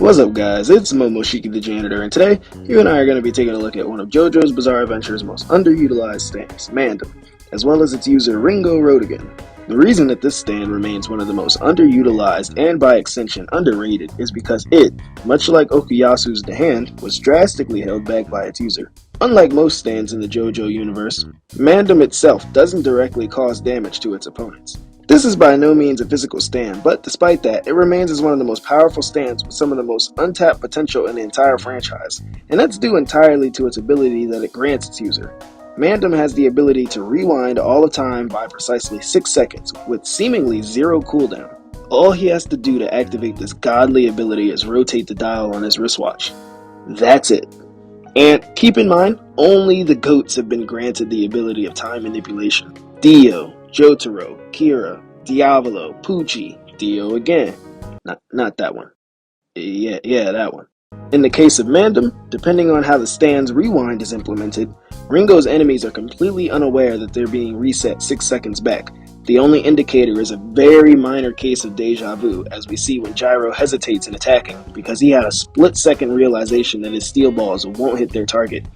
What's up guys, it's Momoshiki the Janitor, and today, you and I are going to be taking a look at one of Jojo's Bizarre Adventure's most underutilized stands, Mandem, as well as its user Ringo Rodigan. The reason that this stand remains one of the most underutilized and by extension underrated is because it, much like Okuyasu's The Hand, was drastically held back by its user. Unlike most stands in the Jojo universe, Mandem itself doesn't directly cause damage to its opponents. This is by no means a physical stand, but despite that, it remains as one of the most powerful stands with some of the most untapped potential in the entire franchise, and that's due entirely to its ability that it grants its user. Mandem has the ability to rewind all the time by precisely 6 seconds, with seemingly zero cooldown. All he has to do to activate this godly ability is rotate the dial on his wristwatch. That's it. And keep in mind, only the GOATs have been granted the ability of time manipulation. Dio, Jotaro, Kira, Diavolo, Pucci, Dio again. Not that one. Yeah, that one. In the case of Mandem, depending on how the stand's rewind is implemented, Ringo's enemies are completely unaware that they're being reset 6 seconds back. The only indicator is a very minor case of deja vu, as we see when Gyro hesitates in attacking, because he had a split-second realization that his steel balls won't hit their target,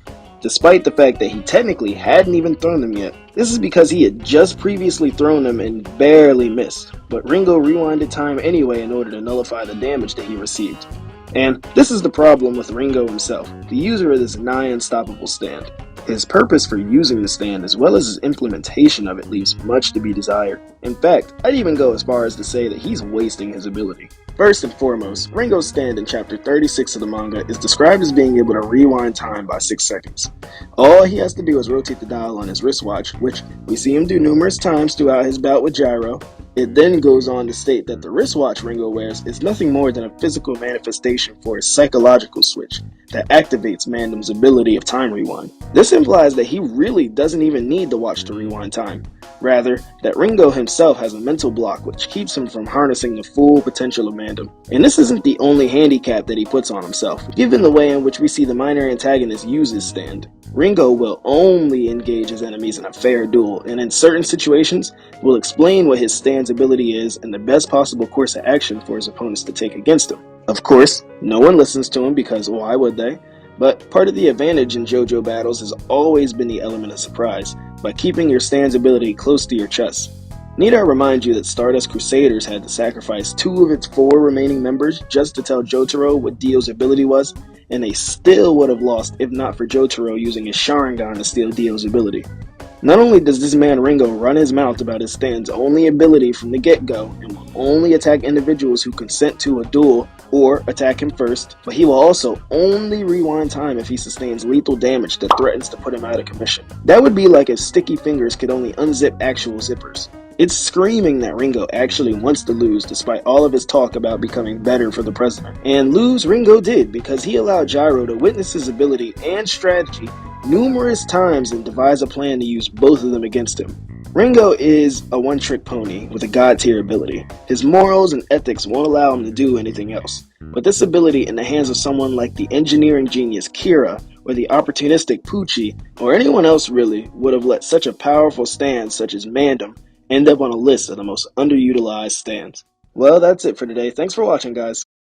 despite the fact that he technically hadn't even thrown them yet. This is because he had just previously thrown them and barely missed, but Ringo rewinded time anyway in order to nullify the damage that he received. And this is the problem with Ringo himself, the user of this nigh unstoppable stand. His purpose for using the stand as well as his implementation of it leaves much to be desired. In fact, I'd even go as far as to say that he's wasting his ability. First and foremost, Ringo's stand in chapter 36 of the manga is described as being able to rewind time by 6 seconds. All he has to do is rotate the dial on his wristwatch, which we see him do numerous times throughout his bout with Gyro. It then goes on to state that the wristwatch Ringo wears is nothing more than a physical manifestation for his psychological switch that activates Mandem's ability of time rewind. This implies that he really doesn't even need the watch to rewind time. Rather, that Ringo himself has a mental block which keeps him from harnessing the full potential of Mandem. And this isn't the only handicap that he puts on himself. Given the way in which we see the minor antagonist use his stand, Ringo will only engage his enemies in a fair duel, and in certain situations, will explain what his stand's ability is and the best possible course of action for his opponents to take against him. Of course, no one listens to him because why would they? But part of the advantage in JoJo battles has always been the element of surprise, by keeping your stand's ability close to your chest. Need I remind you that Stardust Crusaders had to sacrifice 2 of its 4 remaining members just to tell Jotaro what Dio's ability was, and they still would have lost if not for Jotaro using his Sharingan to steal Dio's ability. Not only does this man Ringo run his mouth about his stand's only ability from the get-go and will only attack individuals who consent to a duel or attack him first, but he will also only rewind time if he sustains lethal damage that threatens to put him out of commission. That would be like if Sticky Fingers could only unzip actual zippers. It's screaming that Ringo actually wants to lose despite all of his talk about becoming better for the president. And lose Ringo did, because he allowed Gyro to witness his ability and strategy numerous times and devise a plan to use both of them against him. Ringo is a one-trick pony with a god-tier ability. His morals and ethics won't allow him to do anything else. But this ability in the hands of someone like the engineering genius Kira, or the opportunistic Pucci, or anyone else really, would have let such a powerful stand such as Mandem end up on a list of the most underutilized stands. Well, that's it for today. Thanks for watching, guys.